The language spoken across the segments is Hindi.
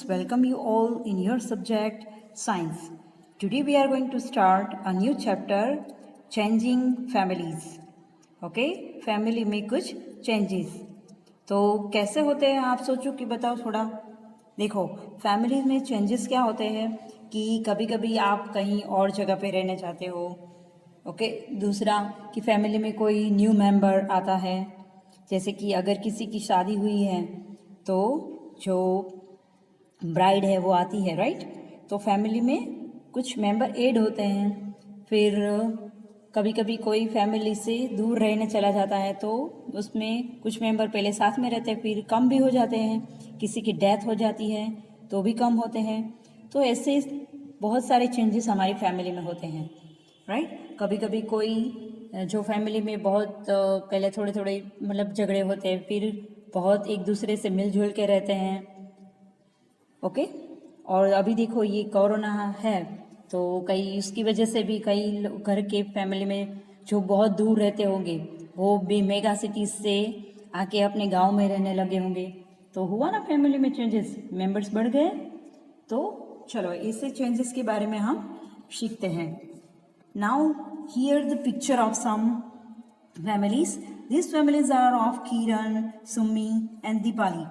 welcome you all in your subject Science. Today we are going to start a new chapter Changing Families. Okay, family में कुछ changes. तो कैसे होते हैं आप सोचो कि बताओ थोड़ा. देखो फैमिली में चेंजेस क्या होते हैं कि कभी कभी आप कहीं और जगह पे रहने जाते हो. ओके दूसरा कि फैमिली में कोई न्यू मेंबर आता है. जैसे कि अगर किसी की शादी हुई है तो जो ब्राइड है वो आती है, राइट. तो फैमिली में कुछ मेंबर ऐड होते हैं. फिर कभी कभी कोई फैमिली से दूर रहने चला जाता है तो उसमें कुछ मेंबर पहले साथ में रहते हैं, फिर कम भी हो जाते हैं. किसी की डेथ हो जाती है तो भी कम होते हैं. तो ऐसे बहुत सारे चेंजेस हमारी फैमिली में होते हैं, राइट. कभी कभी कोई जो फैमिली में बहुत पहले थोड़े थोड़े मतलब झगड़े होते हैं, फिर बहुत एक दूसरे से मिलजुल के रहते हैं. ओके और अभी देखो ये कोरोना है तो कई उसकी वजह से भी कई घर के फैमिली में जो बहुत दूर रहते होंगे वो भी मेगा सिटीज से आके अपने गांव में रहने लगे होंगे. तो हुआ ना फैमिली में चेंजेस, मेंबर्स बढ़ गए. तो चलो इससे चेंजेस के बारे में हम सीखते हैं. Now here the picture of some families. These families are of Kiran, Summi and Dipali.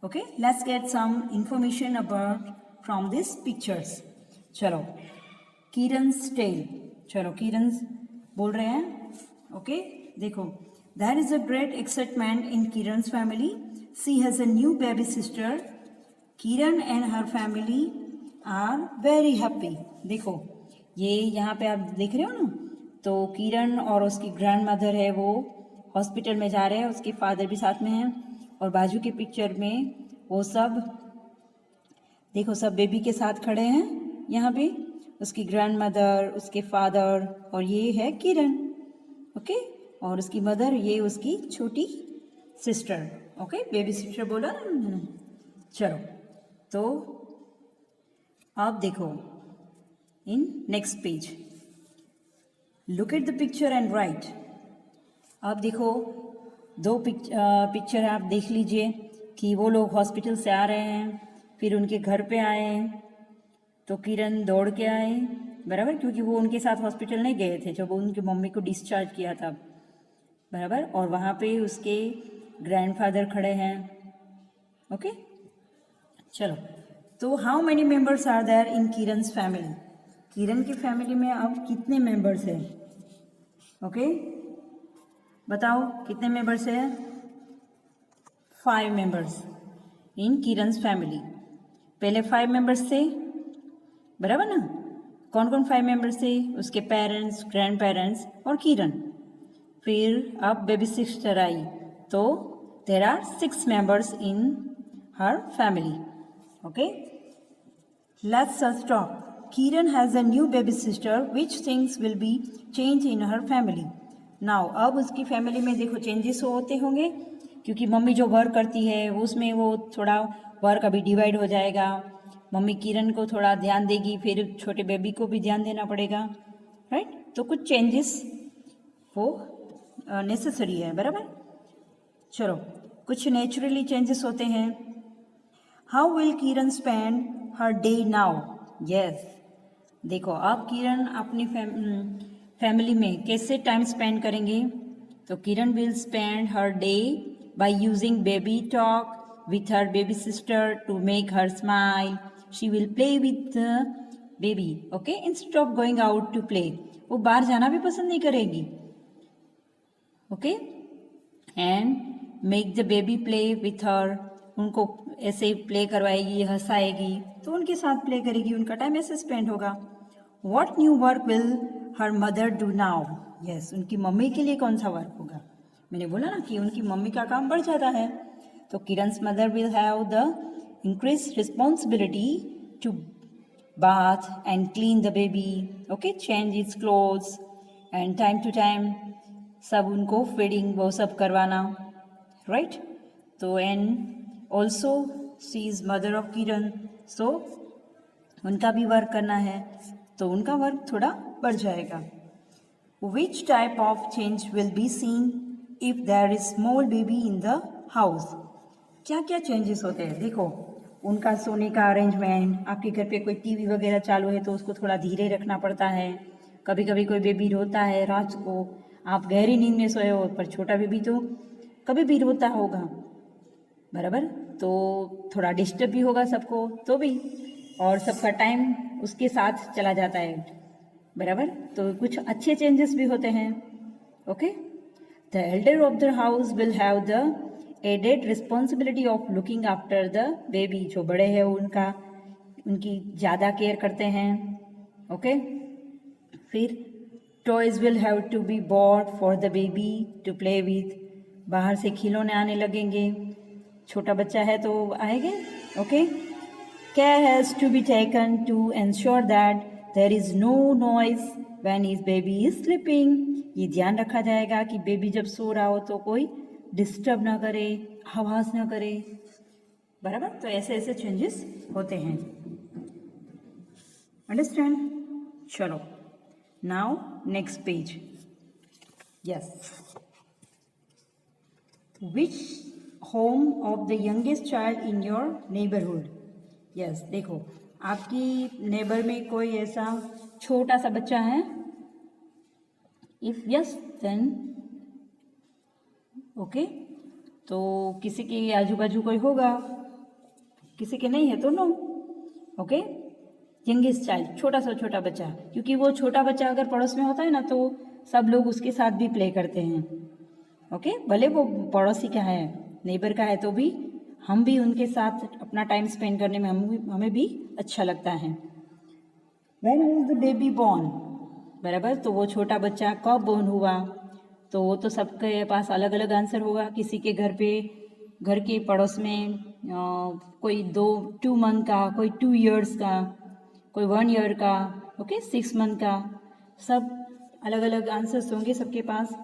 Okay, let's get some information about from these pictures. चलो Kiran's tale. चलो Kiran बोल रहे हैं. Okay, देखो there is a great excitement in Kiran's family. She has a new baby sister. Kiran and her family are very happy. देखो ये यहाँ पे आप देख रहे हो ना, तो किरण और उसकी ग्रैंड मदर है वो हॉस्पिटल में जा रहे हैं, उसके फादर भी साथ में हैं. और बाजू के पिक्चर में वो सब देखो सब बेबी के साथ खड़े हैं यहाँ पे, उसकी ग्रैंड मदर, उसके फादर और ये है किरण. ओके और उसकी मदर, ये उसकी छोटी सिस्टर. ओके बेबी सिस्टर बोला ना. चलो तो आप देखो in next page. Look at the picture and right. अब देखो दो पिक्चर आप देख लीजिए कि वो लोग हॉस्पिटल से आ रहे हैं, फिर उनके घर पे आए तो किरण दौड़ के आए, बराबर, क्योंकि वो उनके साथ हॉस्पिटल नहीं गए थे जब उनकी मम्मी को डिस्चार्ज किया था, बराबर. और वहाँ पे उसके ग्रैंडफादर खड़े हैं. ओके चलो तो how many members are there in Kiran's family. Kiran की फैमिली में अब कितने मेंबर्स हैं. ओके बताओ कितने मेंबर्स हैं. 5 मेंबर्स इन किरण's फैमिली. पहले 5 मेंबर्स थे, बराबर ना. कौन कौन 5 मेंबर्स थे? उसके पेरेंट्स, ग्रैंड पेरेंट्स और किरण. फिर अब बेबी सिस्टर आई तो there are 6 members in her family. Okay let's stop. Kiran has a new baby sister. Which things will be changed in her family? Now अब उसकी फैमिली में देखो चेंजेस होते होंगे क्योंकि मम्मी जो वर्क करती है उसमें वो थोड़ा वर्क अभी डिवाइड हो जाएगा. मम्मी किरण को थोड़ा ध्यान देगी, फिर छोटे बेबी को भी ध्यान देना पड़ेगा, राइट. तो कुछ चेंजेस वो नेसेसरी है, बराबर. चलो कुछ नेचुरली चेंजेस होते हैं. How will Kiran spend her day now. Yes देखो अब किरण अपनी फैमिली में कैसे टाइम स्पेंड करेंगे. तो Kiran will spend her day by using baby talk with her baby sister to make her smile. She will play with baby. Okay instead of going out to play. वो बाहर जाना भी पसंद नहीं करेगी. Okay and make the baby play with her. उनको ऐसे प्ले करवाएगी, हंसाएगी तो उनके साथ प्ले करेगी, उनका टाइम ऐसे स्पेंड होगा. What new work will her mother do now? Yes, उनकी मम्मी के लिए कौन सा वर्क होगा. मैंने बोला ना कि उनकी मम्मी का काम बढ़ जाता है. तो किरण's mother will have the increased responsibility to bath and clean the baby. Okay, change its clothes and time to time सब उनको feeding वो सब करवाना, right. तो and also she is mother of Kiran, so उनका भी वर्क करना है तो उनका वर्क थोड़ा बढ़ जाएगा. Which type of change will be seen if there is small baby in the house? क्या क्या चेंजेस होते हैं देखो. उनका सोने का अरेंजमेंट, आपके घर पे कोई टीवी वगैरह चालू है तो उसको थोड़ा धीरे रखना पड़ता है। कभी कभी कोई बेबी रोता है रात को, आप गहरी नींद में सोए हो, पर छोटा बेबी तो कभी भी रोता होगा, बराबर, तो थोड़ा डिस्टर्ब भी होगा सबको तो भी, और सबका टाइम उसके साथ चला जाता है, बराबर। तो कुछ अच्छे चेंजेस भी होते हैं। Okay, the elder of the house will have the added responsibility of looking after the baby. जो बड़े हैं उनकी ज़्यादा केयर करते हैं। ओके, फिर toys will have to be bought for the baby to play with. बाहर से खिलौने आने लगेंगे, छोटा बच्चा है तो आएंगे। Okay, care has to be taken to ensure that there is no noise when his baby is sleeping। ये ध्यान रखा जाएगा कि बेबी जब सो रहा हो तो कोई डिस्टर्ब ना करे, आवाज ना करे, बराबर। तो ऐसे ऐसे चेंजेस होते हैं, अंडरस्टैंड। चलो, now next page. Yes, which home of the youngest child in your neighbourhood. Yes, देखो आपकी नेबर में कोई ऐसा छोटा सा बच्चा है। इफ यस देन ओके, तो किसी के आजू बाजू कोई होगा, किसी के नहीं है तो नो। ओके, यंगेस्ट चाइल्ड, छोटा बच्चा, क्योंकि वो छोटा बच्चा अगर पड़ोस में होता है ना तो सब लोग उसके साथ भी प्ले करते हैं। ओके, भले वो पड़ोसी का है, नेबर का है, तो भी हम भी उनके साथ अपना टाइम स्पेंड करने में हमें भी अच्छा लगता है। When was the baby born? बराबर, तो वो छोटा बच्चा कब बोर्न हुआ, तो वो तो सबके पास अलग अलग आंसर होगा। किसी के घर पे, घर के पड़ोस में कोई 2 मंथ का, कोई 2 years का, कोई 1 year का, ओके 6 मंथ का, सब अलग अलग आंसर्स होंगे सबके पास।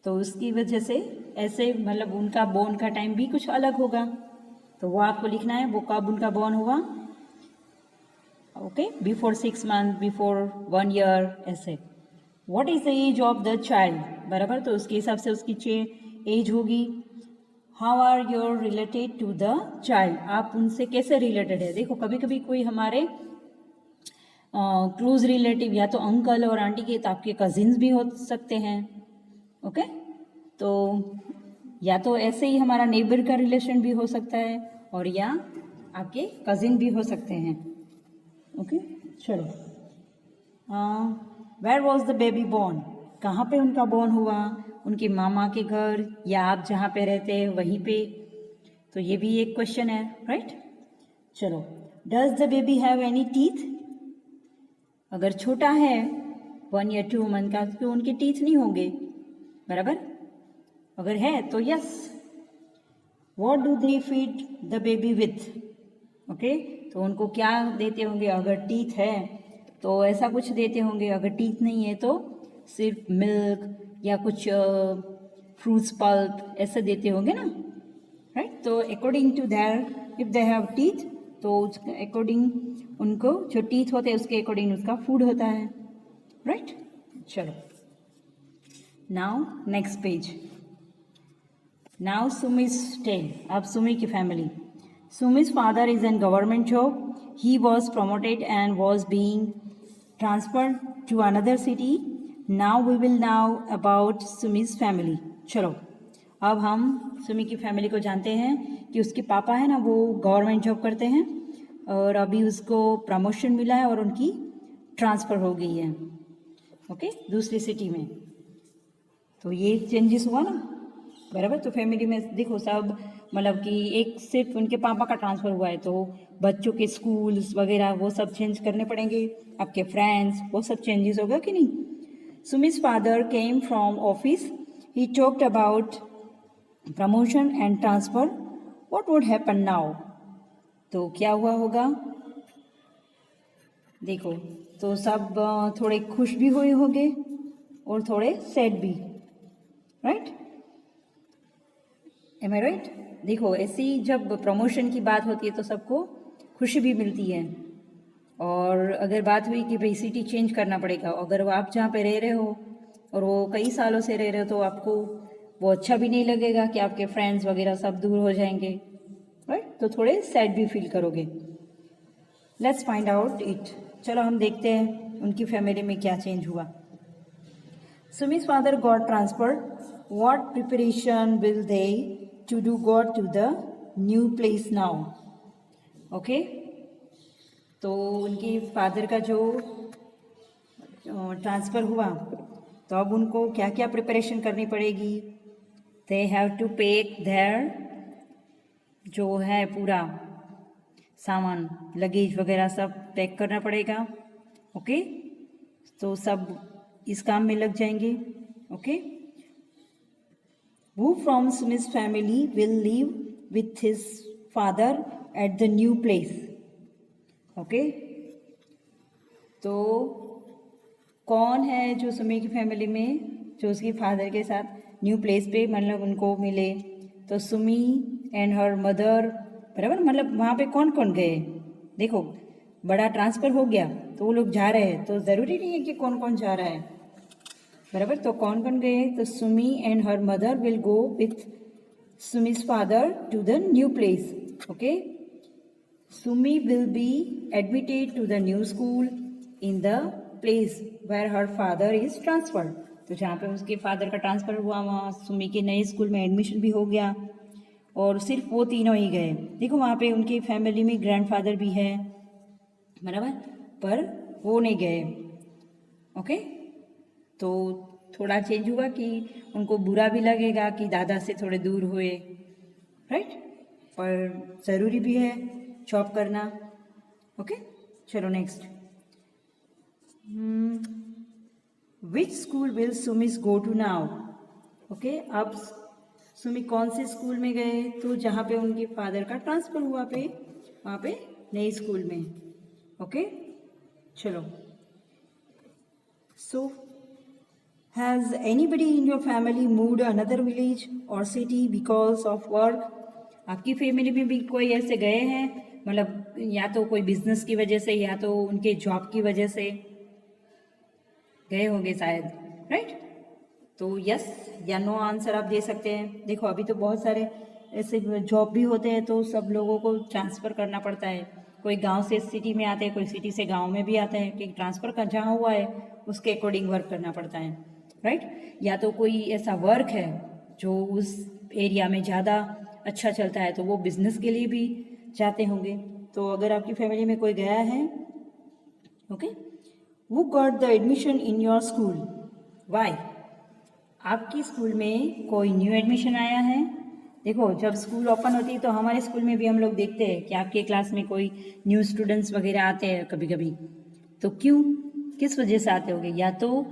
तो उसकी वजह से ऐसे मतलब उनका बोर्न का टाइम भी कुछ अलग होगा, तो वो आपको लिखना है वो कब उनका बोर्न हुआ। Okay, before 6 month, before 1 year, ऐसे। What is the age of the child, बराबर, तो उसके हिसाब से उसकी एज होगी। How are your related to the child, आप उनसे कैसे रिलेटेड है। देखो कभी कभी कोई हमारे क्लोज रिलेटिव या तो अंकल और आंटी के, तो आपके कजिन्स भी हो सकते हैं। ओके, तो या तो ऐसे ही हमारा नेबर का रिलेशन भी हो सकता है, और या आपके कजिन भी हो सकते हैं। ओके, चलो, where was the baby born, कहाँ पे उनका बॉर्न हुआ, उनके मामा के घर या आप जहाँ पे रहते हैं वहीं पे, तो ये भी एक क्वेश्चन है, राइट। चलो, does the baby have any teeth, अगर छोटा है 1 या 2 मंथ का तो उनके टीथ नहीं होंगे, बराबर, अगर है तो yes. What do they feed the baby with, okay, तो उनको क्या देते होंगे, अगर टीथ है तो ऐसा कुछ देते होंगे, अगर टीथ नहीं है तो सिर्फ मिल्क या कुछ फ्रूट्स पल्प ऐसे देते होंगे ना, राइट। तो according to their, if they have teeth तो उसके अकॉर्डिंग उनको जो टीथ होते हैं उसके अकॉर्डिंग उसका फूड होता है, राइट। चलो, now next page. Now Sumi's tale, अब सुमी की family. Sumi's father is in government job. He was promoted and was being transferred to another city. Now we will know about सुमी's family. चलो, अब हम सुमी की फैमिली को जानते हैं कि उसके पापा है ना वो गवर्नमेंट जॉब करते हैं और अभी उसको प्रमोशन मिला है और उनकी ट्रांसफ़र हो गई है, ओके, दूसरी सिटी में। तो ये चेंजेस हुआ ना, बराबर। तो फैमिली में देखो सब मतलब कि एक सिर्फ उनके पापा का ट्रांसफ़र हुआ है तो बच्चों के स्कूल्स वगैरह वो सब चेंज करने पड़ेंगे, आपके फ्रेंड्स वो सब चेंजेस होगा कि नहीं। Sumi's father came from office, he talked about promotion and transfer, what would happen now, तो क्या हुआ होगा देखो। तो सब थोड़े खुश भी हुए होंगे और थोड़े सैड भी, राइट, एम आई राइट। देखो ऐसी जब प्रमोशन की बात होती है तो सबको खुशी भी मिलती है, और अगर बात हुई कि भाई सिटी चेंज करना पड़ेगा, अगर वो आप जहाँ पे रह रहे हो और वो कई सालों से रह रहे हो तो आपको वो अच्छा भी नहीं लगेगा कि आपके फ्रेंड्स वगैरह सब दूर हो जाएंगे, राइट। तो थोड़े सैड भी फील करोगे। Let's find out it. चलो हम देखते हैं उनकी फैमिली में क्या चेंज हुआ। सुमि's father got transferred. What preparation will they to do got to the new place now? Okay? तो उनकी फादर का जो ट्रांसफ़र हुआ तो अब उनको क्या क्या प्रिपरेशन करनी पड़ेगी। They have to pack their जो है पूरा सामान लगेज वगैरह सब पैक करना पड़ेगा। ओके, तो सब इस काम में लग जाएंगे। Okay, Who from Sumit's family will live with his father at the new place? Okay, तो कौन है जो सुमी की फैमिली में जो उसकी फादर के साथ न्यू प्लेस पे मतलब उनको मिले। तो सुमी एंड हर मदर, बराबर, मतलब वहाँ पे कौन कौन गए। देखो बड़ा ट्रांसफ़र हो गया तो वो लोग जा रहे हैं, तो ज़रूरी नहीं है कि कौन कौन जा रहा है, बराबर। तो कौन कौन गए, तो Sumi and her mother will go with Sumi's father to the new place. Okay, Sumi will be admitted to the new school in the place where her father is transferred. तो जहाँ पे उसके फादर का ट्रांसफ़र हुआ वहाँ सुमी के नए स्कूल में एडमिशन भी हो गया। और सिर्फ वो तीनों ही गए। देखो वहाँ पे उनकी फैमिली में ग्रैंडफादर भी है, बराबर, पर वो नहीं गए। ओके, तो थोड़ा चेंज हुआ कि उनको बुरा भी लगेगा कि दादा से थोड़े दूर हुए, राइट, पर ज़रूरी भी है जॉब करना। ओके, चलो next. Which school will Sumi's go to now. Okay, अब सुमी कौन से स्कूल में गए, तो जहाँ पे उनके फादर का ट्रांसफ़र हुआ पे वहाँ पे नए स्कूल में। ओके, चलो। So has anybody in your family moved another village और सिटी बिकॉज ऑफ वर्क। आपकी फैमिली में भी कोई ऐसे गए हैं, मतलब या तो कोई बिजनेस की वजह से या तो उनके जॉब की वजह से गए होंगे शायद, राइट। तो यस या नो आंसर आप दे सकते हैं। देखो अभी तो बहुत सारे ऐसे जॉब भी होते हैं तो सब लोगों को ट्रांसफ़र करना पड़ता है। कोई गांव से सिटी में आते हैं, कोई सिटी से गांव में भी आते हैं कि ट्रांसफ़र का जहाँ हुआ है उसके अकॉर्डिंग वर्क करना पड़ता है, राइट। या तो कोई ऐसा वर्क है जो उस एरिया में ज़्यादा अच्छा चलता है तो वो बिज़नेस के लिए भी जाते होंगे। तो अगर आपकी फैमिली में कोई गया है, okay, who got the admission in your school, why. आपकी स्कूल में कोई न्यू एडमिशन आया है। देखो जब स्कूल ओपन होती है तो हमारे स्कूल में भी हम लोग देखते हैं कि आपके क्लास में कोई न्यू स्टूडेंट्स वगैरह आते हैं कभी कभी। तो क्यों, किस वजह से आते होंगे, या तो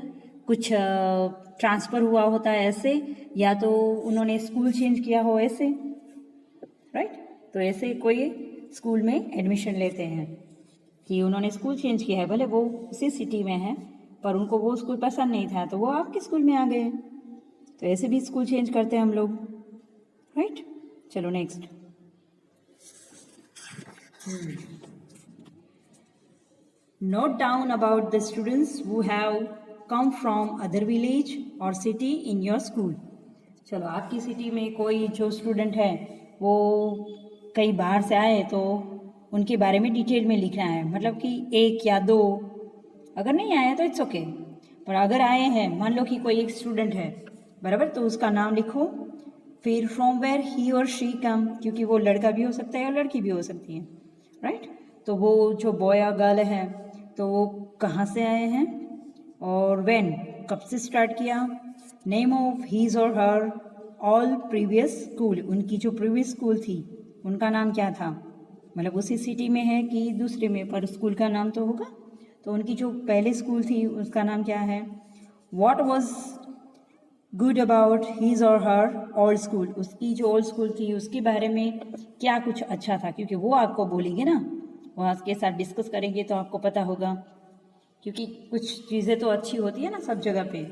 कुछ ट्रांसफ़र हुआ होता है ऐसे, या तो उन्होंने स्कूल चेंज किया हो ऐसे, राइट। तो ऐसे कोई स्कूल में एडमिशन लेते हैं कि उन्होंने स्कूल चेंज किया है, भले वो उसी सिटी में है पर उनको वो स्कूल पसंद नहीं था तो वो आपके स्कूल में आ गए। तो ऐसे भी स्कूल चेंज करते हैं हम लोग, राइट। चलो next. Note down about the students who have come from other village और सिटी इन योर स्कूल। चलो आपकी सिटी में कोई जो स्टूडेंट है वो कई बाहर से आए तो उनके बारे में डिटेल में लिखना है, मतलब कि एक या दो, अगर नहीं आए तो इट्स ओके, पर अगर आए हैं, मान लो कि कोई एक स्टूडेंट है, बराबर, तो उसका नाम लिखो। फिर फ्रॉम वेयर ही और शी कम, क्योंकि वो लड़का भी हो सकता है और लड़की भी हो सकती है, राइट। तो वो जो बॉय या गर्ल है तो वो कहाँ से आए हैं, और व्हेन, कब से स्टार्ट किया, नेम ऑफ हीज और हर ऑल प्रीवियस स्कूल, उनकी जो प्रीवियस स्कूल थी उनका नाम क्या था, मतलब उसी सिटी में है कि दूसरे में, पर स्कूल का नाम तो होगा। तो उनकी जो पहले स्कूल थी उसका नाम क्या है। What was good about his और हर ओल्ड स्कूल, उसकी जो ओल्ड स्कूल थी उसके बारे में क्या कुछ अच्छा था, क्योंकि वो आपको बोलेंगे ना, वो आपके साथ डिस्कस करेंगे तो आपको पता होगा, क्योंकि कुछ चीज़ें तो अच्छी होती है ना सब जगह पे।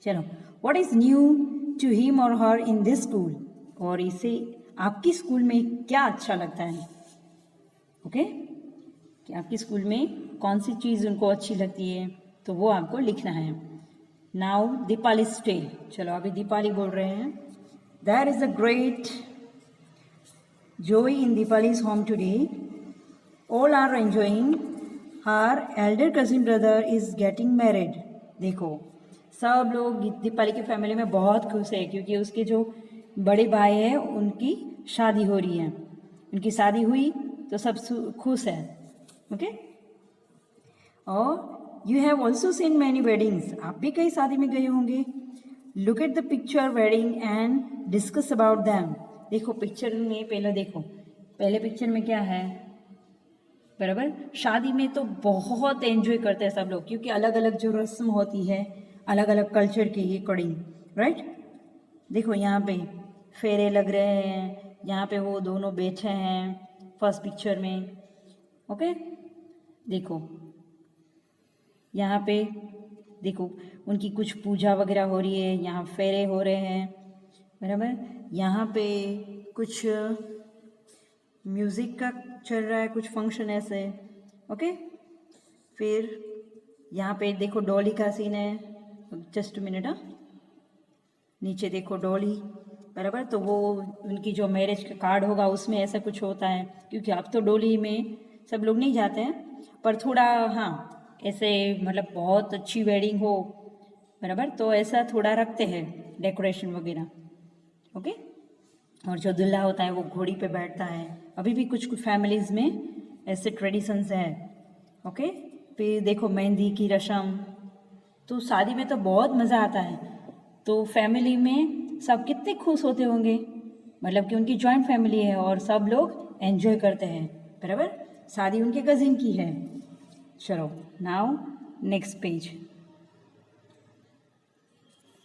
चलो, what is new to him और हर इन दिस स्कूल, और इसे आपकी स्कूल में क्या अच्छा लगता है, ओके, कि आपकी स्कूल में कौन सी चीज़ उनको अच्छी लगती है, तो वो आपको लिखना है। नाउ दीपाली स्टेल, चलो अभी दीपाली बोल रहे हैं। There is a great Joy in Dipali's home today. All are enjoying. Her elder cousin brother is getting married. देखो सब लोग दीपाली की फैमिली में बहुत खुश है क्योंकि उसके जो बड़े भाई हैं उनकी शादी हो रही है. उनकी शादी हुई तो सब खुश है. ओके. और you have also seen many weddings. आप भी कई शादी में गए होंगे. Look at the picture wedding and discuss about them. देखो पिक्चर में पहले देखो. पहले पिक्चर में क्या है बराबर. शादी में तो बहुत एंजॉय करते हैं सब लोग क्योंकि अलग अलग जो रस्म होती है अलग अलग कल्चर के अकॉर्डिंग. राइट. देखो यहाँ पे फेरे लग रहे हैं. यहाँ पे वो दोनों बैठे हैं फर्स्ट पिक्चर में. ओके. देखो यहाँ पे देखो उनकी कुछ पूजा वगैरह हो रही है. यहाँ फेरे हो रहे हैं बराबर. यहाँ पे कुछ म्यूज़िक का चल रहा है कुछ फंक्शन ऐसे. ओके. फिर यहाँ पे देखो डॉली का सीन है. Just minute. नीचे देखो डॉली बराबर. तो वो उनकी जो मैरिज का कार्ड होगा उसमें ऐसा कुछ होता है क्योंकि अब तो डोली में सब लोग नहीं जाते हैं पर थोड़ा हाँ ऐसे मतलब बहुत अच्छी वेडिंग हो बराबर तो ऐसा थोड़ा रखते हैं डेकोरेशन वगैरह. ओके. और जो दूल्हा होता है वो घोड़ी पे बैठता है. अभी भी कुछ कुछ फैमिलीज़ में ऐसे ट्रेडिशंस हैं. ओके. फिर देखो मेहंदी की रस्म. तो शादी में तो बहुत मज़ा आता है. तो फैमिली में सब कितने खुश होते होंगे मतलब कि उनकी जॉइंट फैमिली है और सब लोग एंजॉय करते हैं बराबर. शादी उनके कजिन की है. चलो now next page.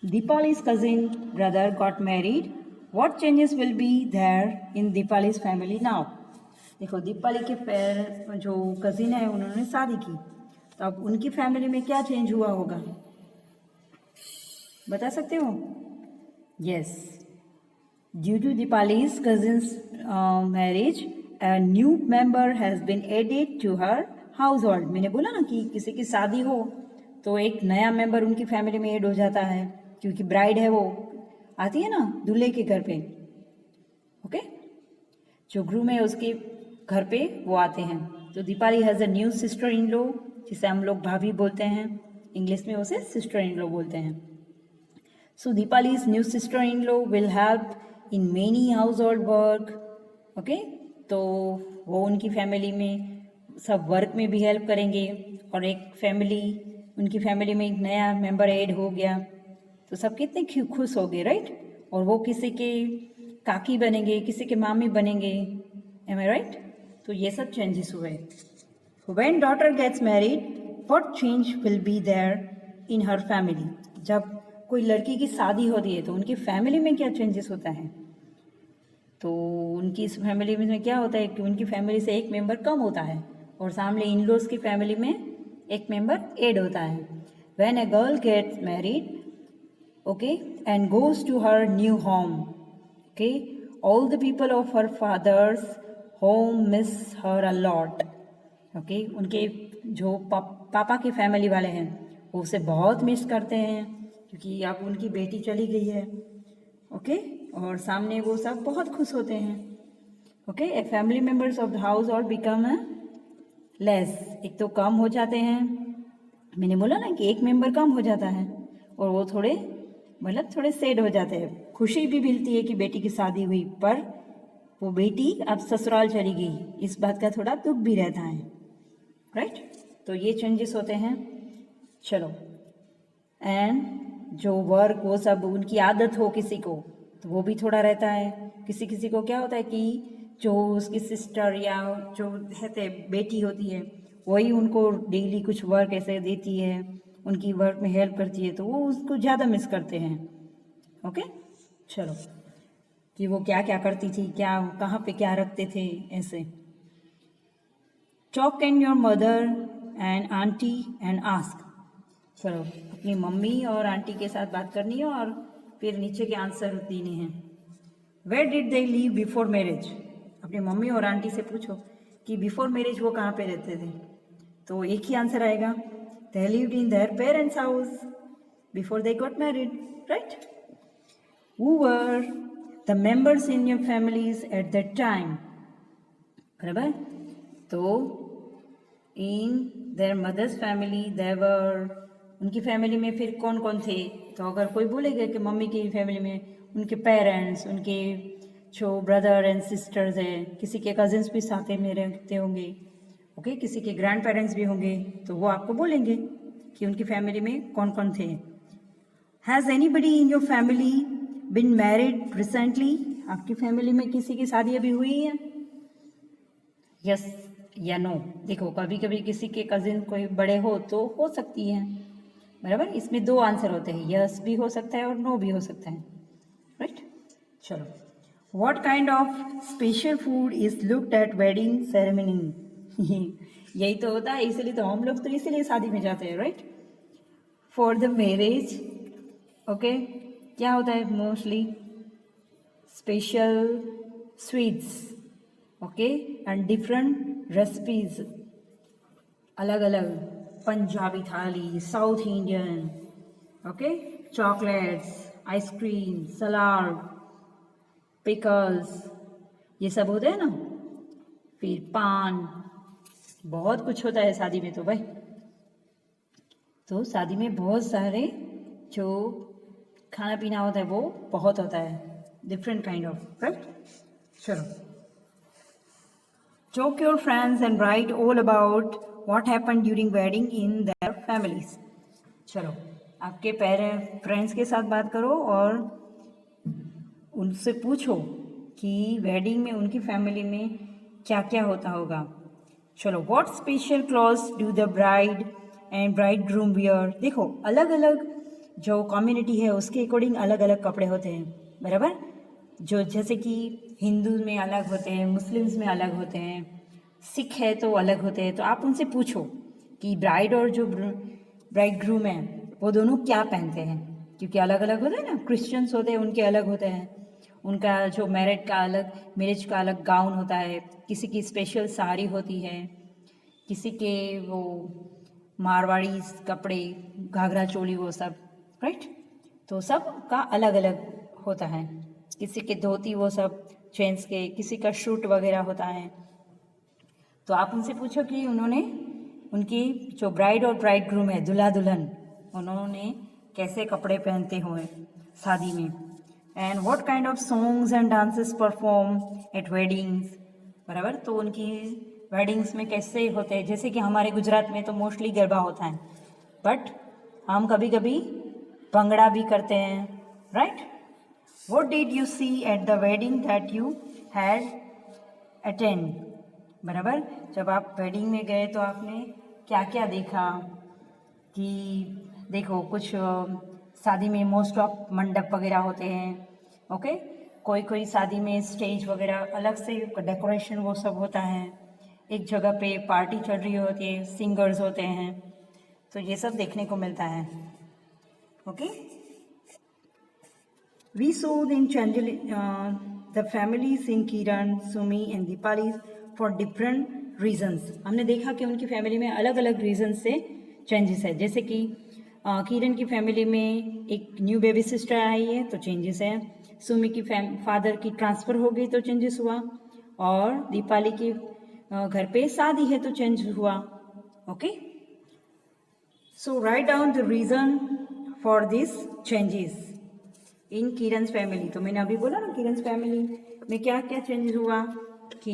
Dipali's cousin brother got married. What changes will be there in Dipali's family now? देखो दीपाली के जो कजिन है उन्होंने शादी की तो अब उनकी फैमिली में क्या चेंज हुआ होगा बता सकते हो. Yes. Due to Deepali's cousin's marriage a new member has been added to her household. मैंने बोला ना कि किसी की शादी हो तो एक नया मेंबर उनकी फैमिली में ऐड हो जाता है क्योंकि ब्राइड है वो आती है ना दूल्हे के घर पे. ओके. जो ग्रूम है उसके घर पे वो आते हैं. तो Deepali has a new sister in law जिसे हम लोग भाभी बोलते हैं. इंग्लिश में उसे सिस्टर इन लॉ बोलते हैं. So Deepali's new sister in law will help in many household work. Okay. तो वो उनकी फैमिली में सब वर्क में भी हेल्प करेंगे और एक फैमिली उनकी फैमिली में एक नया मेंबर ऐड हो गया तो सब कितने खुश हो गए. राइट. और वो किसी के काकी बनेंगे किसी के मामी बनेंगे. Am I right. तो ये सब चेंजेस हुए. When daughter gets married what change will be there in her family. जब कोई लड़की की शादी होती है तो उनकी फैमिली में क्या चेंजेस होता है. तो उनकी इस फैमिली में क्या होता है कि उनकी फैमिली से एक मेंबर कम होता है और सामने इन लॉज की फैमिली में एक मेंबर ऐड होता है. When a girl gets married okay and goes to her new home. Okay. All the people of her father's home miss her a lot. Okay. उनके जो पापा के फैमिली वाले हैं वो उसे बहुत मिस करते हैं क्योंकि अब उनकी बेटी चली गई है. ओके. और सामने वो सब बहुत खुश होते हैं. Okay. A family members of the house और बिकम लेस. एक तो कम हो जाते हैं. मैंने बोला ना कि एक मेंबर कम हो जाता है और वो थोड़े सैड हो जाते हैं. खुशी भी मिलती है कि बेटी की शादी हुई पर वो बेटी अब ससुराल चली गई इस बात का थोड़ा दुख भी रहता है. राइट. तो ये चेंजेस होते हैं. चलो. एंड जो वर्क वो सब उनकी आदत हो किसी को तो वो भी थोड़ा रहता है. किसी किसी को क्या होता है कि जो उसकी सिस्टर या जो रहते बेटी होती है वही उनको डेली कुछ वर्क ऐसे देती है उनकी वर्क में हेल्प करती है तो वो उसको ज़्यादा मिस करते हैं. ओके. चलो कि वो क्या क्या करती थी क्या कहाँ पे क्या रखते थे ऐसे. Talk and your mother and aunty and ask. चलो अपनी मम्मी और आंटी के साथ बात करनी है और फिर नीचे के आंसर देने हैं. Where did they live before marriage. अपनी मम्मी और आंटी से पूछो कि बिफोर मैरिज वो कहाँ पे रहते थे तो एक ही आंसर आएगा. They lived in their parents' house before they got married, right? Who were the members in your families at that time? बराबर। तो इन देयर मदर्स फैमिली देवर, उनकी फैमिली में फिर कौन कौन थे, तो अगर कोई बोलेगा कि मम्मी की फैमिली में उनके पेरेंट्स, उनके जो ब्रदर एंड सिस्टर्स हैं, किसी के कजिन्स भी साथ में रहते होंगे, ओके, किसी के ग्रैंड पेरेंट्स भी होंगे, तो वो आपको बोलेंगे कि उनकी फैमिली में कौन कौन थे। Has anybody in your family been married recently, आपकी फैमिली में किसी की शादी अभी हुई है? यस या नो। देखो कभी कभी किसी के कजिन कोई बड़े हो तो हो सकती है, बराबर। इसमें दो आंसर होते हैं, यस भी हो सकता है और नो भी हो सकता है, राइट। चलो, what kind of special food is looked at wedding ceremony? यही तो होता है, इसलिए तो हम लोग तो इसीलिए शादी में जाते हैं, right, for the marriage. Okay, क्या होता है mostly? Special sweets, okay, and different recipes, अलग अलग, Punjabi thali, south Indian, okay, chocolates, ice cream, salad, pickles, ये सब होते हैं ना। फिर पान, बहुत कुछ होता है शादी में तो भाई। तो शादी में बहुत सारे जो खाना पीना होता है वो बहुत होता है, डिफरेंट काइंड ऑफ, राइट। चलो, talk your friends and write all about what happened during wedding in their families. चलो, आपके फ्रेंड्स के साथ बात करो और उनसे पूछो कि वेडिंग में उनकी फैमिली में क्या क्या होता होगा। चलो, what special clothes do the bride and bride groom wear? देखो अलग अलग जो कम्युनिटी है उसके अकॉर्डिंग अलग अलग कपड़े होते हैं, बराबर। जो जैसे कि हिंदू में अलग होते हैं, मुस्लिम्स में अलग होते हैं, सिख है तो अलग होते हैं। तो आप उनसे पूछो कि ब्राइड और जो ब्राइड ग्रूम है वो दोनों क्या पहनते हैं, क्योंकि अलग अलग होते हैं ना। क्रिश्चियंस होते हैं उनके अलग होते हैं, उनका जो मैरिज का अलग गाउन होता है, किसी की स्पेशल साड़ी होती है, किसी के वो मारवाड़ी कपड़े, घाघरा चोली, वो सब, राइट। तो सब का अलग अलग होता है, किसी के धोती वो सब जेंट्स के, किसी का शूट वगैरह होता है। तो आप उनसे पूछो कि उन्होंने, उनकी जो ब्राइड और ब्राइड ग्रूम है, दूल्हा दुल्हन, उन्होंने कैसे कपड़े पहनते हुए शादी में। And what kind of songs and dances perform at weddings, बराबर। तो उनकी वेडिंग्स में कैसे होते हैं, जैसे कि हमारे गुजरात में तो मोस्टली गरबा होता है, बट हम कभी कभी भंगड़ा भी करते हैं, right. What did you see at the wedding that you had attend? बराबर, जब आप वेडिंग में गए तो आपने क्या क्या देखा? कि देखो कुछ शादी में मोस्ट ऑफ मंडप वगैरह होते हैं, ओके। कोई कोई शादी में स्टेज वगैरह अलग से डेकोरेशन वो सब होता है, एक जगह पे पार्टी चल रही होती है, सिंगर्स होते हैं, तो ये सब देखने को मिलता है, okay. We saw the families in Kiran, Sumi and Dipali for different reasons. हमने देखा कि उनकी फैमिली में अलग अलग रीजन से चेंजेस है। जैसे कि किरण की फैमिली में एक न्यू बेबी सिस्टर आई है तो चेंजेस है, सुमी की फादर की ट्रांसफ़र हो गई तो चेंजेस हुआ, और दीपाली की घर पे शादी है तो चेंज हुआ, okay. So write down the reason for this changes in Kiran's family. तो मैंने अभी बोला ना किरण's फैमिली में क्या क्या चेंजेस हुआ, कि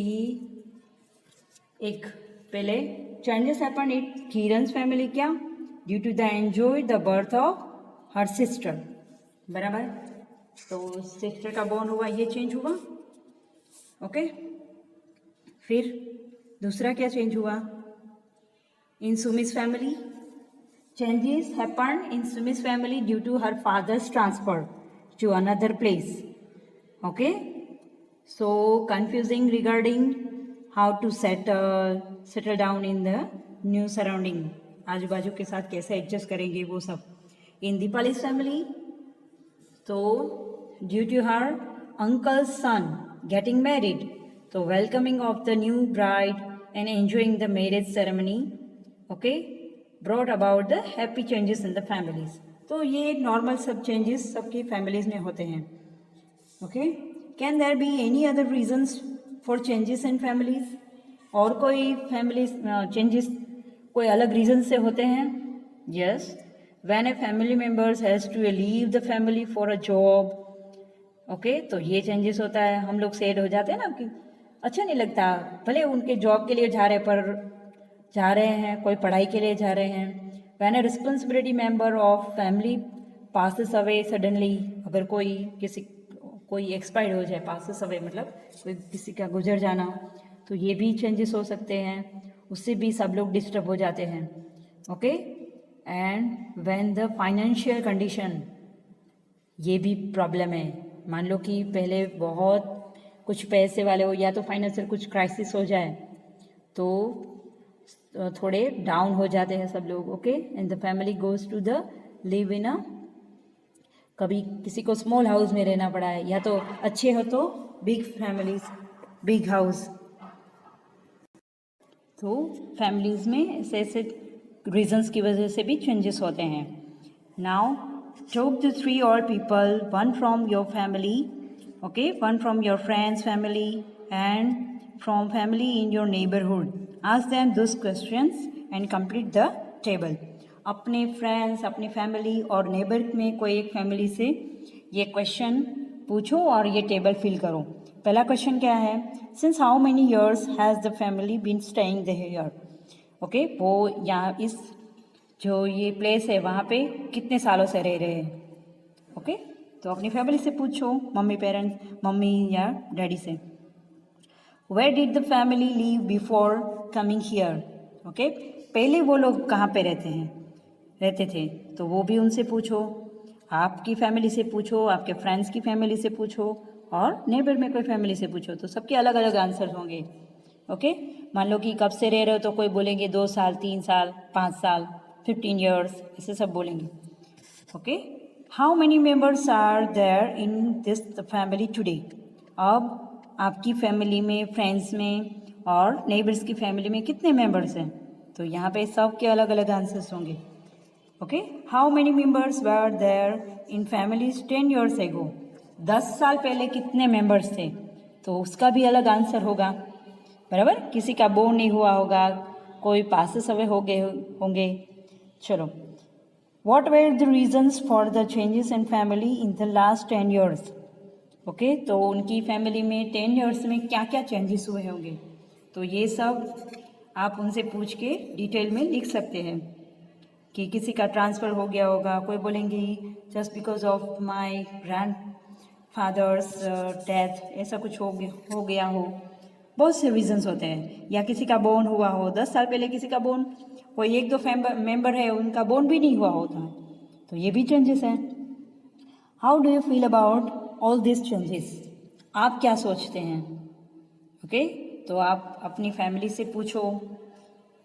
एक पहले changes happen in Kiran's family, क्या, due to the enjoy the birth of her sister, बराबर। तो सिस्टर का बॉर्न हुआ, ये चेंज हुआ, ओके। फिर दूसरा क्या चेंज हुआ in Sumi's family? Changes happen in Sumi's family due to her father's transfer to another place, okay. So confusing regarding how to settle down in the new surrounding, आजू बाजू के साथ कैसे एडजस्ट करेंगे वो सब। इन दीपाली's family, तो due to her uncle's son getting married, तो welcoming of the new bride and enjoying the marriage ceremony, okay, brought about the happy changes in the families. तो ये नॉर्मल सब चेंजेस सबकी फैमिलीज में होते हैं, okay. Can there be any other reasons for changes in families? और कोई फैमिली चेंजेस कोई अलग रीज़न से होते हैं? Yes, when a family members has to leave the family for a job, okay, तो ये चेंजेस होता है। हम लोग सैड हो जाते हैं ना कि अच्छा नहीं लगता, भले उनके जॉब के लिए जा रहे हैं, कोई पढ़ाई के लिए जा रहे हैं। When a responsibility member of family passes away suddenly, अगर कोई एक्सपायर हो जाए, पासिस अवे मतलब कोई किसी का गुजर जाना, तो ये भी चेंजेस हो सकते हैं, उससे भी सब लोग डिस्टर्ब हो जाते हैं। Okay, and when the financial condition, ये भी प्रॉब्लम है। मान लो कि पहले बहुत कुछ पैसे वाले हो या तो फाइनेंशियल कुछ क्राइसिस हो जाए तो थोड़े डाउन हो जाते हैं सब लोग। Okay, and the family goes to the live in a, कभी किसी को स्मॉल हाउस में रहना पड़ा है, या तो अच्छे हो तो बिग फैमिलीज, बिग हाउस। तो फैमिलीज़ में ऐसे ऐसे रीजंस की वजह से भी चेंजेस होते हैं। नाउ टॉक द 3 और people, one from your family, okay, one from your friends family and from family in your neighbourhood. Ask them this questions and complete the table. अपने फ्रेंड्स, अपनी फैमिली और नेबर में कोई एक फैमिली से ये क्वेश्चन पूछो और ये टेबल फिल करो। पहला क्वेश्चन क्या है? Since how many years has the family been staying there? Okay, वो यहाँ इस जो ये प्लेस है वहाँ पे कितने सालों से रह रहे हैं? ओके, तो अपनी फैमिली से पूछो, मम्मी या डैडी से। Where did the family live before coming here? Okay, पहले वो लोग कहाँ पे रहते थे, तो वो भी उनसे पूछो। आपकी फैमिली से पूछो, आपके फ्रेंड्स की फैमिली से पूछो और नेबर में कोई फैमिली से पूछो, तो सबके अलग अलग आंसर होंगे। ओके, मान लो कि कब से रह रहे हो तो कोई बोलेंगे 2 साल, 3 साल, 5 साल, 15 ईयर्स, ऐसे सब बोलेंगे। Okay, how many members are there in this family today? अब आपकी फैमिली में, फ्रेंड्स में और नेबर्स की फैमिली में कितने मेंबर्स हैं? तो यहाँ पे सबके अलग अलग आंसर्स होंगे। Okay, how many members were there in families 10 years ago? 10 साल पहले कितने मेंबर्स थे? तो उसका भी अलग आंसर होगा, बराबर। किसी का बोर्न नहीं हुआ होगा, कोई पासेस अवे हो गए होंगे। चलो, what were the reasons for the changes in family in the last 10 years? Okay, तो उनकी फैमिली में 10 ईयर्स में क्या क्या चेंजेस हुए होंगे, तो ये सब आप उनसे पूछ के डिटेल में लिख सकते हैं कि किसी का ट्रांसफ़र हो गया होगा, कोई बोलेंगे just because of my grand father's death, ऐसा कुछ हो गया हो, बहुत से रीजंस होते हैं। या किसी का बोर्न हुआ हो, 10 साल पहले किसी का बोर्न, कोई एक दो मेंबर है उनका बोर्न भी नहीं हुआ होता, तो ये भी चेंजेस हैं। How do you feel about all this changes? आप क्या सोचते हैं? ओके, तो आप अपनी फैमिली से पूछो,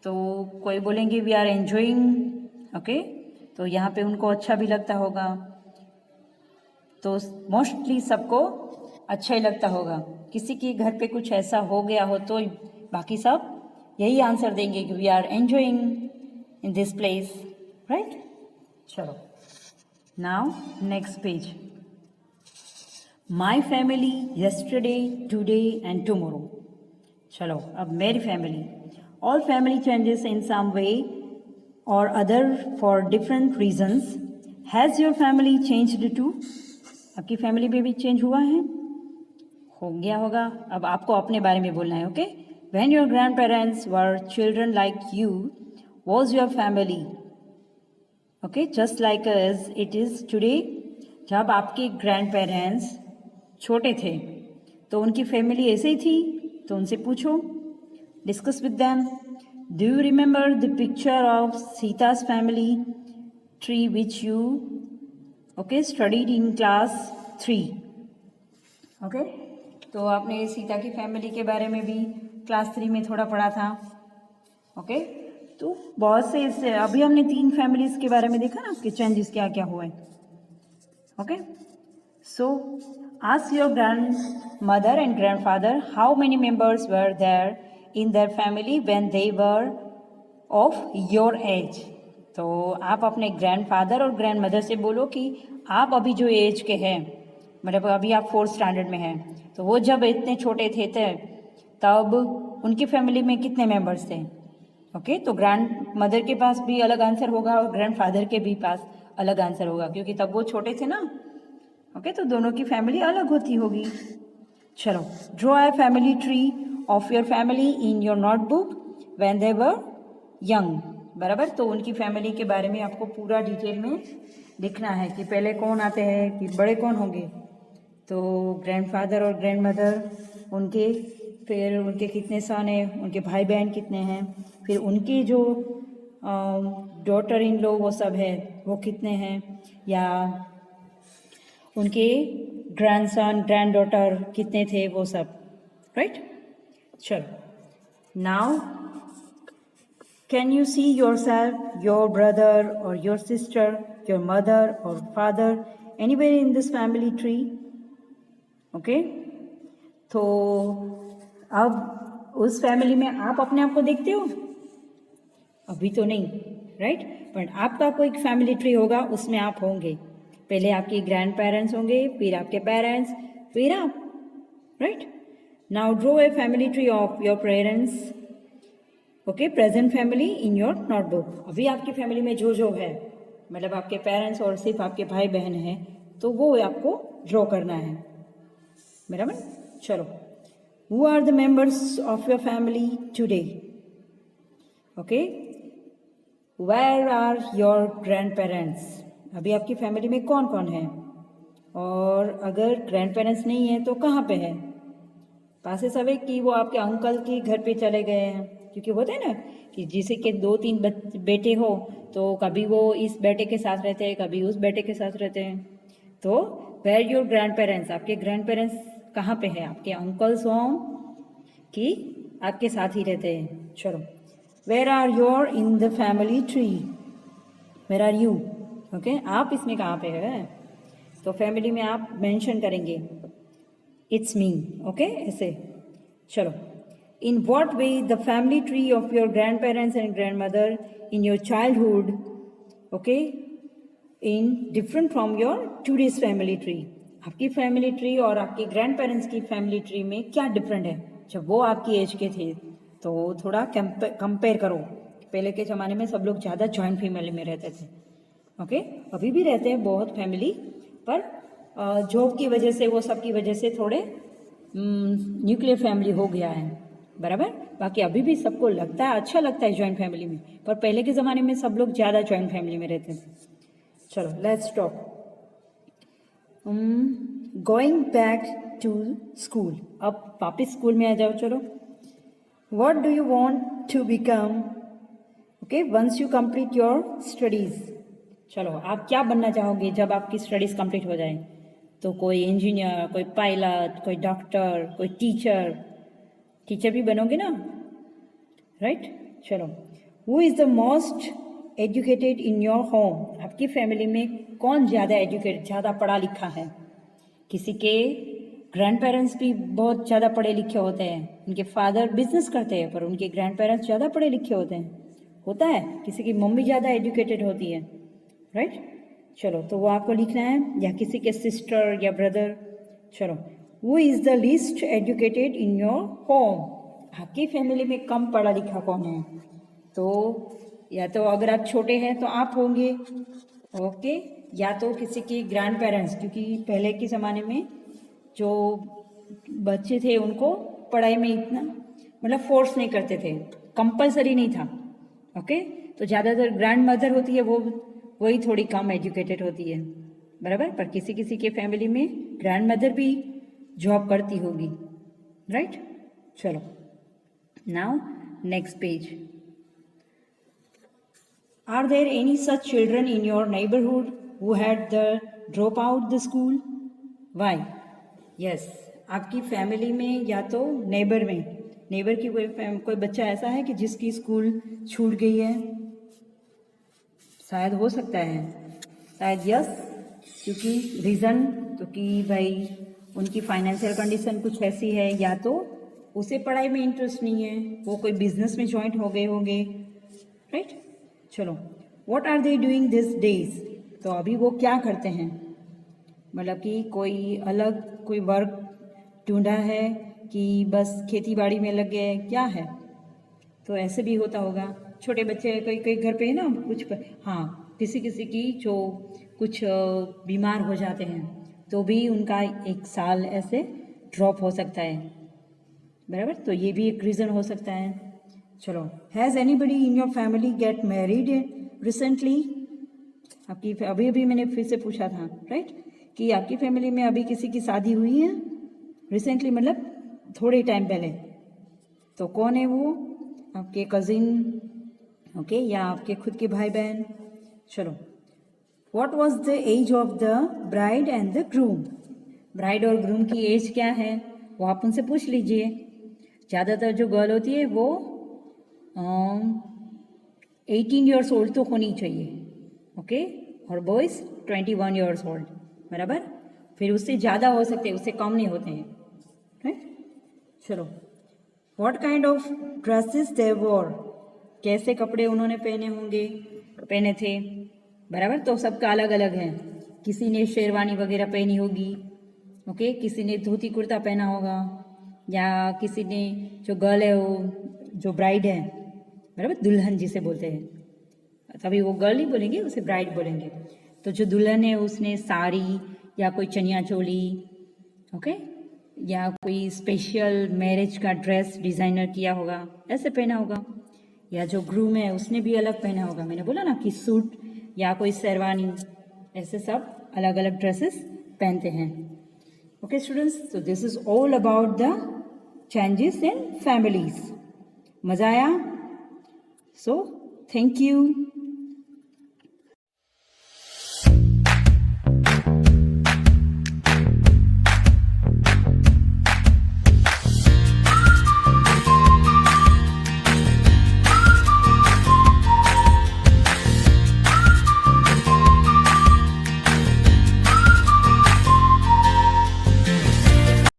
तो कोई बोलेंगे वी आर एन्जॉइंग, ओके, तो यहाँ पे उनको अच्छा भी लगता होगा, तो मोस्टली सबको अच्छा ही लगता होगा। किसी के घर पे कुछ ऐसा हो गया हो तो बाकी सब यही आंसर देंगे कि we are enjoying in this place, right. चलो, now next page. My family yesterday, today and tomorrow. चलो, अब मेरी फैमिली। All family changes in some way or other for different reasons. Has your family changed too? आपकी फैमिली में भी चेंज हुआ है, हो गया होगा। अब आपको अपने बारे में बोलना है। Okay, when your grandparents were children like you, was your family okay just like as it is today? जब आपके ग्रैंड पेरेंट्स छोटे थे तो उनकी फैमिली ऐसे ही थी, तो उनसे पूछो, discuss with them. Do you remember the picture of Sita's family tree which you studied in class 3? Okay, तो आपने सीता की फैमिली के बारे में भी क्लास 3 में थोड़ा पढ़ा था। ओके, तो बहुत से इससे अभी हमने 3 फैमिलीज के बारे में देखा ना कि चेंजेस क्या क्या हुए। Okay, so ask your grandmother and grandfather how many members were there in their family when they were of your age. तो आप अपने ग्रैंड फादर और ग्रैंड मदर से बोलो कि आप अभी जो एज के हैं, मतलब अभी आप 4th स्टैंडर्ड में हैं, तो वो जब इतने छोटे थे तब उनकी फैमिली में कितने मेंबर्स थे। ओके, तो ग्रैंड मदर के पास भी अलग आंसर होगा और ग्रैंड फादर के भी पास अलग आंसर होगा, क्योंकि तब वो छोटे थे ना। ओके, तो दोनों की फैमिली अलग होती होगी। चलो, draw a family tree of your family in your notebook when they were young. बराबर, तो उनकी फैमिली के बारे में आपको पूरा डिटेल में लिखना है कि पहले कौन आते हैं, कि बड़े कौन होंगे। तो ग्रैंडफादर और ग्रैंड मदर उनके, फिर उनके कितने सन हैं, उनके भाई बहन कितने हैं, फिर उनकी जो डॉटर इन लो वो सब है वो कितने हैं, या उनके ग्रैंडसन ग्रैंड डॉटर कितने थे, वो सब। राइट। चलो, now can you see your self, your brother और योर सिस्टर, योर मदर और father anywhere in this family tree. Okay, तो अब उस फैमिली में आप अपने आप को देखते हो? अभी तो नहीं, राइट। बट आपका कोई फैमिली ट्री होगा, उसमें आप होंगे। पहले आपके ग्रैंड पेरेंट्स होंगे, फिर आपके पेरेंट्स, फिर आप। Right. Now draw a family tree of your parents, okay, present family in your notebook. अभी आपकी फैमिली में जो जो है, मतलब आपके पेरेंट्स और सिर्फ आपके भाई बहन हैं, तो वो आपको ड्रॉ करना है। बराबर। चलो, who are the members of your family today. Okay, where are your grandparents. अभी आपकी फैमिली में कौन कौन है, और अगर ग्रैंड पेरेंट्स नहीं है तो कहाँ पे है। पासे सवे कि वो आपके अंकल के घर पे चले गए हैं, क्योंकि होता है ना कि जिसे के 2-3 बेटे हो, तो कभी वो इस बेटे के साथ रहते हैं, कभी उस बेटे के साथ रहते हैं। तो वेयर योर ग्रैंड पेरेंट्स, आपके ग्रैंड पेरेंट्स कहाँ पे है, आपके अंकल्स होम कि आपके साथ ही रहते हैं। चलो, where are your in the family tree, where are you. Okay, आप इसमें कहाँ पे है, तो फैमिली में आप मेंशन करेंगे इट्स मी। ओके, ऐसे। चलो, in what way the family tree of your grand parents and grand mother in your childhood, okay, in different from your today's family tree. आपकी फैमिली ट्री और आपके ग्रैंड पेरेंट्स की फैमिली ट्री में क्या डिफरेंट है। जब वो आपकी एज के थे तो थोड़ा कंपेयर करो। पहले के ज़माने में सब लोग ज़्यादा जॉइंट फैमिली में रहते थे। ओके, अभी भी रहते हैं बहुत फैमिली, पर जॉब की वजह से, वो सब की वजह से थोड़े न्यूक्लियर फैमिली हो गया है। बराबर। बाकी अभी भी सबको लगता है, अच्छा लगता है जॉइंट फैमिली में, पर पहले के ज़माने में सब लोग ज़्यादा जॉइंट फैमिली में रहते थे। चलो, let's talk going back to school. अब वापस स्कूल में आ जाओ। चलो, what do you want to become, okay, once you complete your studies. चलो, आप क्या बनना चाहोगे जब आपकी स्टडीज़ कंप्लीट हो जाए। तो कोई इंजीनियर, कोई पायलट, कोई डॉक्टर, कोई टीचर। टीचर भी बनोगे ना, राइट। चलो, who is the most educated in your home. आपकी फैमिली में कौन ज़्यादा एजुकेटेड, ज़्यादा पढ़ा लिखा है। किसी के ग्रैंड पेरेंट्स भी बहुत ज़्यादा पढ़े लिखे होते हैं, उनके फादर बिजनेस करते हैं, पर उनके ग्रैंड पेरेंट्स ज़्यादा पढ़े लिखे होते हैं। होता है, किसी की मम्मी ज़्यादा एजुकेटेड होती है, राइट। चलो, तो वो आपको लिखना है, या किसी के सिस्टर या ब्रदर। चलो, who is the least educated in your home. आपकी फैमिली में कम पढ़ा लिखा कौन है। तो या तो अगर आप छोटे हैं तो आप होंगे, ओके, या तो किसी के ग्रैंड पेरेंट्स, क्योंकि पहले के ज़माने में जो बच्चे थे उनको पढ़ाई में इतना मतलब फोर्स नहीं करते थे, कंपलसरी नहीं था। ओके, तो ज़्यादातर ग्रैंड मदर होती है, वो वही थोड़ी कम एजुकेटेड होती है। बराबर। पर किसी किसी के फैमिली में ग्रैंड मदर भी जॉब करती होगी, राइट। चलो, now next page. Are there any such children in your neighborhood who had the drop out the school? Why? Yes, आपकी फैमिली में या तो नेबर में, नेबर की कोई बच्चा ऐसा है कि जिसकी स्कूल छूट गई है। शायद हो सकता है, शायद यस, क्योंकि रीज़न तो कि भाई उनकी फाइनेंशियल कंडीशन कुछ ऐसी है, या तो उसे पढ़ाई में इंटरेस्ट नहीं है, वो कोई बिजनेस में ज्वाइंट हो गए होंगे, राइट। चलो, what are they doing this days. तो अभी वो क्या करते हैं, मतलब कि कोई अलग कोई वर्क ढूंढा है, कि बस खेती बाड़ी में लग गए, क्या है? तो ऐसे भी होता होगा। छोटे बच्चे कई कई घर पे ना हाँ, किसी किसी की जो कुछ बीमार हो जाते हैं तो भी उनका 1 साल ऐसे ड्रॉप हो सकता है, बराबर। तो ये भी एक रीज़न हो सकता है। चलो, has anybody in your family get married recently? आपकी अभी अभी मैंने फिर से पूछा था, राइट, कि आपकी फैमिली में अभी किसी की शादी हुई है? रिसेंटली मतलब थोड़े टाइम पहले। तो कौन है वो? आपके कज़िन, ओके, या आपके खुद के भाई बहन? चलो, what was the age of the bride and the groom? Bride और ग्रूम की एज क्या है वो आप उनसे पूछ लीजिए। ज़्यादातर जो गर्ल होती है वो 18 ईयर्स ओल्ड तो होनी चाहिए, ओके, और बॉयज़ 21 ईयर्स ओल्ड, बराबर। फिर उससे ज़्यादा हो सकते हैं, उससे कम नहीं होते हैं, राइट। चलो, व्हाट काइंड ऑफ ड्रेसेस दे वोर? कैसे कपड़े उन्होंने पहने थे, बराबर। तो सबका अलग अलग है। किसी ने शेरवानी वगैरह पहनी होगी, ओके, किसी ने धोती कुर्ता पहना होगा, या किसी ने, जो गर्ल है वो, जो ब्राइड है, बराबर, दुल्हन जिसे बोलते हैं, तभी वो गर्ल नहीं बोलेंगे, उसे ब्राइड बोलेंगे। तो जो दुल्हन है उसने साड़ी या कोई चनिया चोली, ओके, या कोई स्पेशल मैरिज का ड्रेस डिज़ाइनर किया होगा, ऐसे पहना होगा। या जो ग्रूम है उसने भी अलग पहना होगा, मैंने बोला ना कि सूट या कोई शेरवानी, ऐसे सब अलग अलग ड्रेसेस पहनते हैं। Okay students, so this is all about the changes in families. मज़ा आया? So thank you.